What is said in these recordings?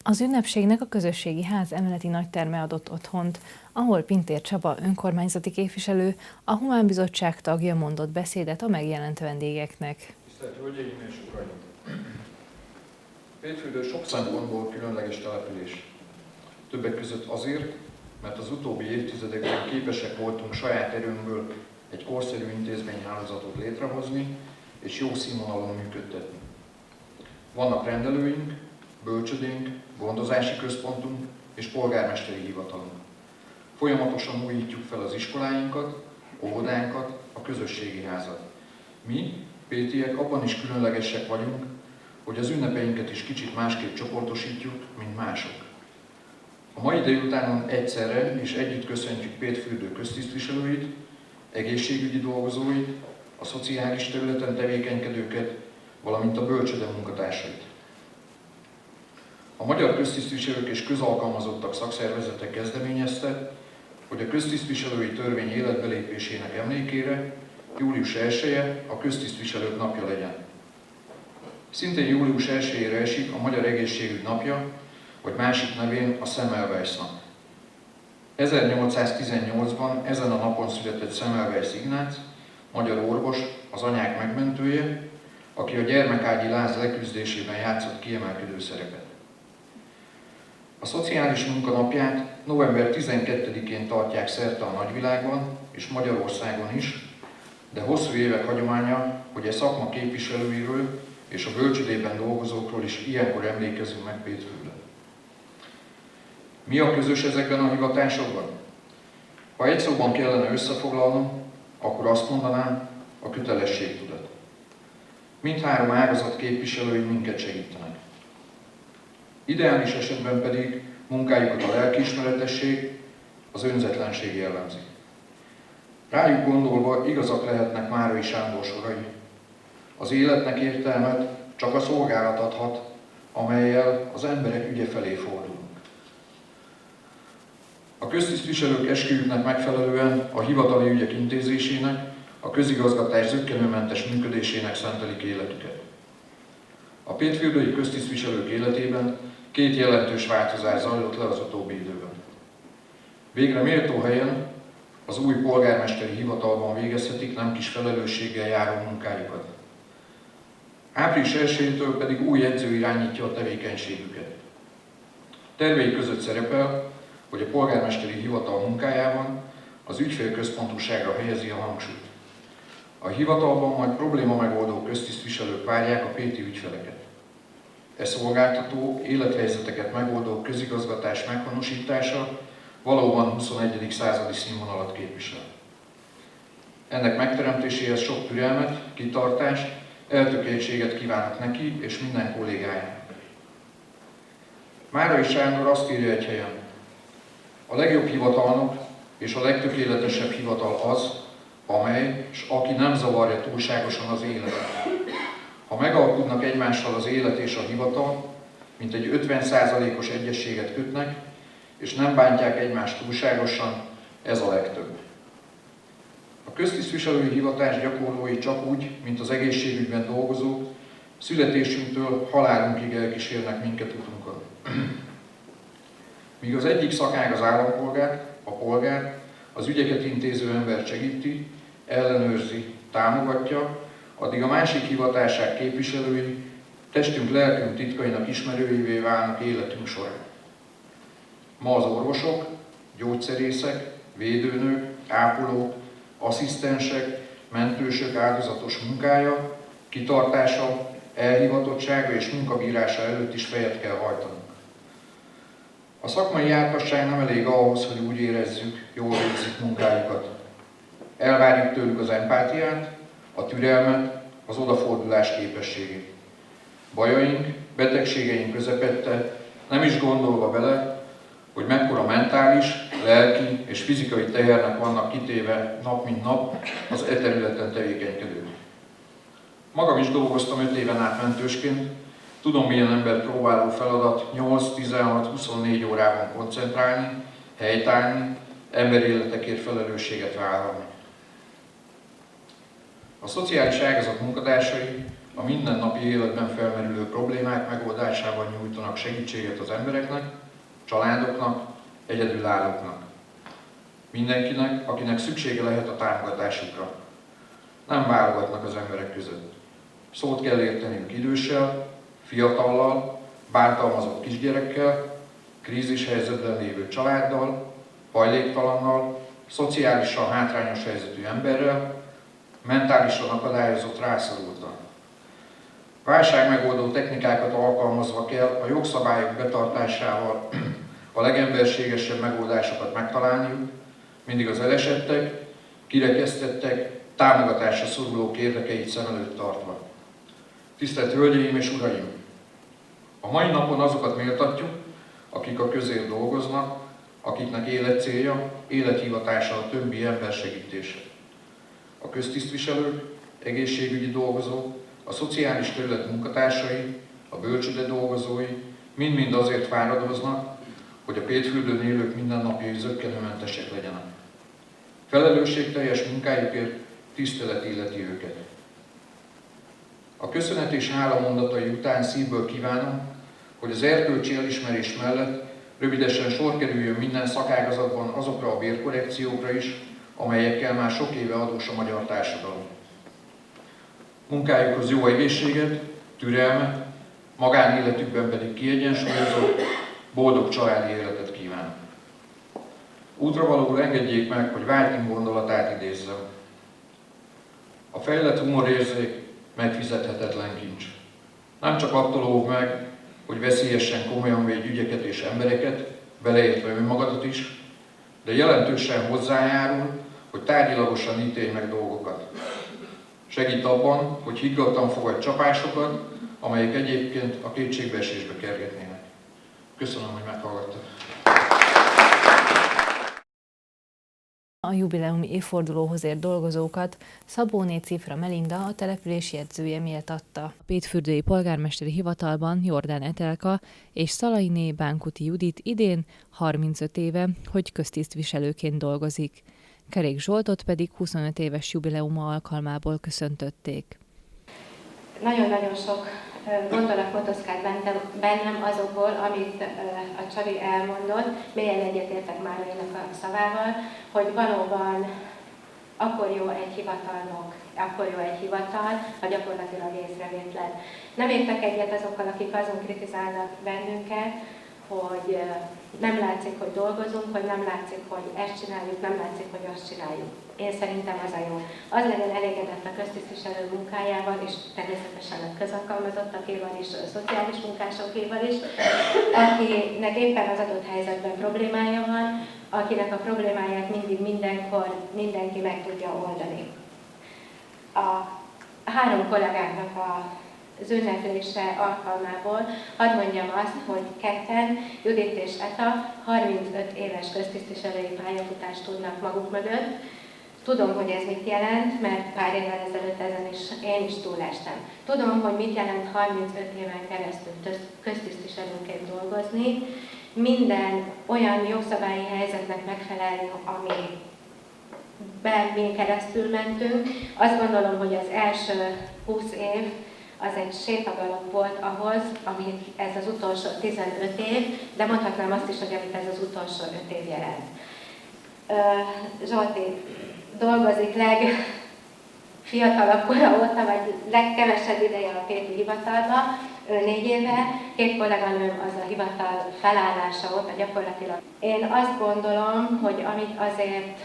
Az ünnepségnek a közösségi ház emeleti nagyterme adott otthont, ahol Pintér Csaba önkormányzati képviselő, a Humán Bizottság tagja mondott beszédet a megjelent vendégeknek. Tisztelt Hölgyeim és Uraim! Pétfürdő sok szempontból különleges település. Többek között azért, mert az utóbbi évtizedekben képesek voltunk saját erőnkből egy korszerű intézményhálózatot létrehozni és jó színvonalon működtetni. Vannak rendelőink, bölcsödénk, gondozási központunk és polgármesteri hivatalunk. Folyamatosan újítjuk fel az iskoláinkat, óvodánkat, a közösségi házat. Mi, pétiek, abban is különlegesek vagyunk, hogy az ünnepeinket is kicsit másképp csoportosítjuk, mint mások. A mai délutánon egyszerre és együtt köszöntjük Pétfürdő köztisztviselőit, egészségügyi dolgozóit, a szociális területen tevékenykedőket, valamint a bölcsöde munkatársait. A Magyar Köztisztviselők és Közalkalmazottak Szakszervezete kezdeményezte, hogy a köztisztviselői törvény életbelépésének emlékére július 1-e a köztisztviselők napja legyen. Szintén július 1-ére esik a Magyar Egészségügy napja, vagy másik nevén a Semmelweis nap. 1818-ban ezen a napon született Semmelweis Ignác, magyar orvos, az anyák megmentője, aki a gyermekágyi láz leküzdésében játszott kiemelkedő szerepet. A szociális munkanapját november 12-én tartják szerte a nagyvilágban és Magyarországon is, de hosszú évek hagyománya, hogy a szakma képviselőiről és a bölcsödében dolgozókról is ilyenkor emlékezünk meg Pétfürdőn. Mi a közös ezekben a hivatásokban? Ha egy szóban kellene összefoglalnom, akkor azt mondanám, a kötelességtudat. Mindhárom ágazat képviselői minket segítenek. Ideális esetben pedig munkájukat a lelkiismeretesség, az önzetlenség jellemzi. Rájuk gondolva igazak lehetnek Márai Sándor sorai. Az életnek értelmet csak a szolgálat adhat, amellyel az emberek ügye felé fordulunk. A köztisztviselők esküjüknek megfelelően a hivatali ügyek intézésének, a közigazgatás zökkenőmentes működésének szentelik életüket. A pétfürdői köztisztviselők életében két jelentős változás zajlott le az utóbbi időben. Végre méltó helyen, az új polgármesteri hivatalban végezhetik nem kis felelősséggel járó munkájukat. Április 1-től pedig új edző irányítja a tevékenységüket. Tervei között szerepel, hogy a polgármesteri hivatal munkájában az ügyfélközpontúságra helyezi a hangsúlyt. A hivatalban majd probléma megoldó köztisztviselők várják a péti ügyfeleket. E szolgáltató, élethelyzeteket megoldó közigazgatás meghonosítása valóban 21. századi színvonalat képvisel. Ennek megteremtéséhez sok türelmet, kitartást, eltökéltséget kívánok neki és minden kollégájának. Márai Sándor azt írja egy helyen: a legjobb hivatalnok és a legtökéletesebb hivatal az, amely, s aki nem zavarja túlságosan az életet. Ha megalkudnak egymással az élet és a hivatal, mint egy 50%-os egyességet kötnek, és nem bántják egymást túlságosan, ez a legtöbb. A köztisztviselői hivatás gyakorlói csak úgy, mint az egészségügyben dolgozók, születésünktől halálunkig elkísérnek minket utunkon. Míg az egyik szakág az állampolgár, a polgár, az ügyeket intéző ember segíti, ellenőrzi, támogatja, addig a másik hivatáság képviselői testünk, lelkünk titkainak ismerőivé válnak életünk során. Ma az orvosok, gyógyszerészek, védőnők, ápolók, asszisztensek, mentősök áldozatos munkája, kitartása, elhivatottsága és munkabírása előtt is fejet kell hajtanunk. A szakmai jártasság nem elég ahhoz, hogy úgy érezzük, jól végzik munkájukat. Elvárjuk tőlük az empátiát, a türelmet, az odafordulás képességét. Bajaink, betegségeink közepette, nem is gondolva bele, hogy mekkora mentális, lelki és fizikai tehernek vannak kitéve nap mint nap az e területen tevékenykedők. Magam is dolgoztam 5 éven át mentősként, tudom, milyen ember próbáló feladat 8-16-24 órában koncentrálni, helytállni, emberéletekért felelősséget vállalni. A szociális ágazat munkatársai a mindennapi életben felmerülő problémák megoldásában nyújtanak segítséget az embereknek, családoknak, egyedülállóknak. Mindenkinek, akinek szüksége lehet a támogatásukra. Nem válogatnak az emberek között. Szót kell érteniük időssel, fiatallal, bántalmazott kisgyerekkel, krízis helyzetben lévő családdal, hajléktalannal, szociálisan hátrányos helyzetű emberrel, mentálisan akadályozott rászorultan. Válságmegoldó technikákat alkalmazva kell a jogszabályok betartásával a legemberségesebb megoldásokat megtalálniuk, mindig az elesettek, kirekesztettek, támogatásra szorulók érdekeit szem előtt tartva. Tisztelt Hölgyeim és Uraim! A mai napon azokat méltatjuk, akik a közért dolgoznak, akiknek életcélja, élethivatása a többi ember segítése. A köztisztviselők, egészségügyi dolgozók, a szociális terület munkatársai, a bölcsőde dolgozói mind-mind azért fáradoznak, hogy a Pétfürdőn élők mindennapjai zökkenőmentesek legyenek. Felelősségteljes munkájukért tisztelet illeti őket. A köszönet és hála mondatai után szívből kívánom, hogy az erkölcsi elismerés mellett rövidesen sor kerüljön minden szakágazatban azokra a bérkorrekciókra is, amelyekkel már sok éve adós a magyar társadalom. Munkájukhoz jó egészséget, türelmet, magánéletükben pedig kiegyensúlyozott, boldog családi életet kívánok. Útravalóul engedjék meg, hogy Viking gondolatát idézzem. A fejlett humorérzék megfizethetetlen kincs. Nem csak attól óv meg, hogy veszélyesen komolyan védj ügyeket és embereket, beleértve önmagadat is, de jelentősen hozzájárul, hogy tárgyilagosan ítélj meg dolgokat. Segít abban, hogy higgadtan fogadj csapásokat, amelyek egyébként a kétségbeesésbe kergetnének. Köszönöm, hogy meghallgattak. A jubileumi évfordulóhoz ért dolgozókat Szabóné Cifra Melinda, a település jegyzője méltatta. A Pétfürdői Polgármesteri Hivatalban Jordán Etelka és Szalainé Bánkuti Judit idén 35 éve, hogy köztisztviselőként dolgozik. Kerék Zsoltot pedig 25 éves jubileuma alkalmából köszöntötték. Nagyon-nagyon sok gondolat motoszkált bennem azokból, amit a Csabi elmondott, mélyen egyetértek Márainak a szavával, hogy valóban akkor jó egy hivatalnok, akkor jó egy hivatal, ha gyakorlatilag észrevétlen. Nem értek egyet azokkal, akik azon kritizálnak bennünket, hogy nem látszik, hogy dolgozunk, hogy nem látszik, hogy ezt csináljuk, nem látszik, hogy azt csináljuk. Én szerintem az a jó. Az legyen elégedett a köztisztviselő munkájával, és természetesen a közalkalmazottakéval is, a szociális munkásokéval is, akinek éppen az adott helyzetben problémája van, akinek a problémáját mindig, mindenkor mindenki meg tudja oldani. A három kollégáknak az ünneplése alkalmából hadd mondjam azt, hogy ketten, Judit és Eta 35 éves köztisztviselői pályafutást tudnak maguk mögött. Tudom, hogy ez mit jelent, mert pár évvel ezelőtt ezen is én is túlestem. Tudom, hogy mit jelent 35 éven keresztül köztisztviselőként dolgozni, minden olyan jogszabályi helyzetnek megfelelni, amiben mi keresztül mentünk. Azt gondolom, hogy az első 20 év az egy sétagalop volt ahhoz, amit ez az utolsó 15 év, de mondhatnám azt is, hogy amit ez az utolsó 5 év jelent. Zsolti dolgozik legfiatalabb kora óta, vagy legkevesebb ideje a Péti hivatalban, 4 éve, 2 kolléganőm az a hivatal felállása óta gyakorlatilag. Én azt gondolom, hogy amit azért,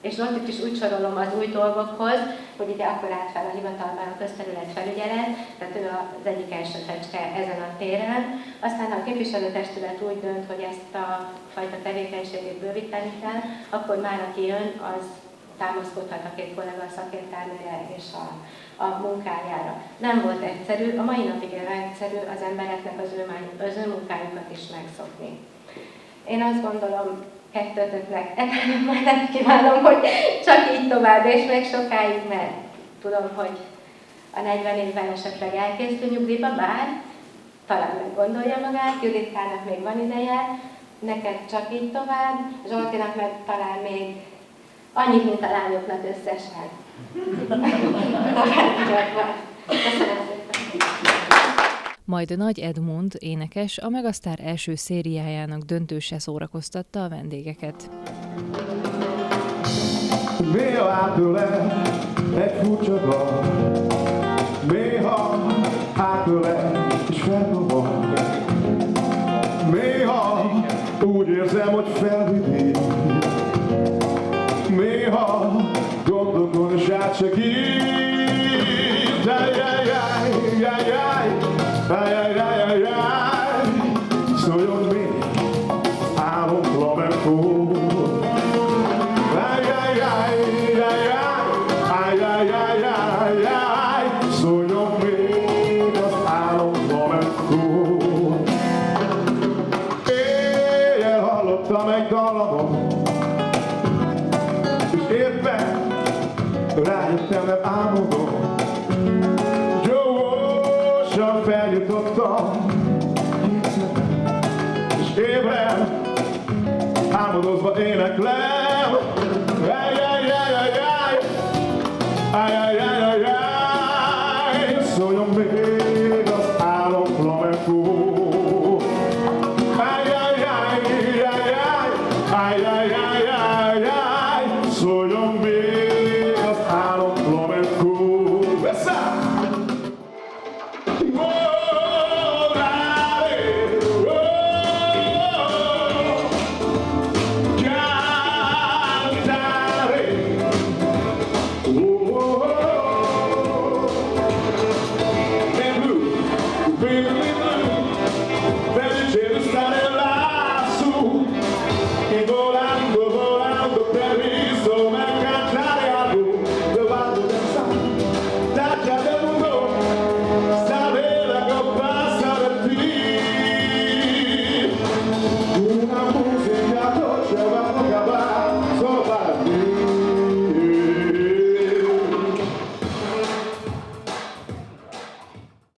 és Zsoltit is úgy sorolom az új dolgokhoz, hogy ugye akkor állt fel a hivatalban a közterület felügyelet, tehát ő az egyik első fecske ezen a téren. Aztán ha a képviselőtestület úgy dönt, hogy ezt a fajta tevékenységét bővíteni kell, akkor már aki jön, az támaszkodhat a 2 kollega szakértelmére és a munkájára. Nem volt egyszerű, a mai napig egyszerű az embereknek az ő munkájukat is megszokni. Én azt gondolom, kettőtöknek már nem kívánom, hogy csak így tovább, és még sokáig, mert tudom, hogy a 40 évben esetleg elkészül nyugdíjba, bár talán meggondolja magát, Juditkának még van ideje, neked csak így tovább, Zsoltinak meg talán még annyit, mint a lányoknak összesen. Köszönöm szépen! Majd Nagy Edmund énekes a Megasztár első szériájának döntőse szórakoztatta a vendégeket. Néha átölel egy furcsa dal, néha átölel és feldobol, néha úgy érzem, hogy felvidít, néha gondokon is átsegít. Szóljon még álom flamenco. Szóljon még az álom flamenco. Éjjel hallottam egy dallamot, és éppen rájöttem, nem álmodom. Gyorsan feljutottam, és ébren álmodozva éneklem. Ay, ay, ay, ay, ay. Ay, ay,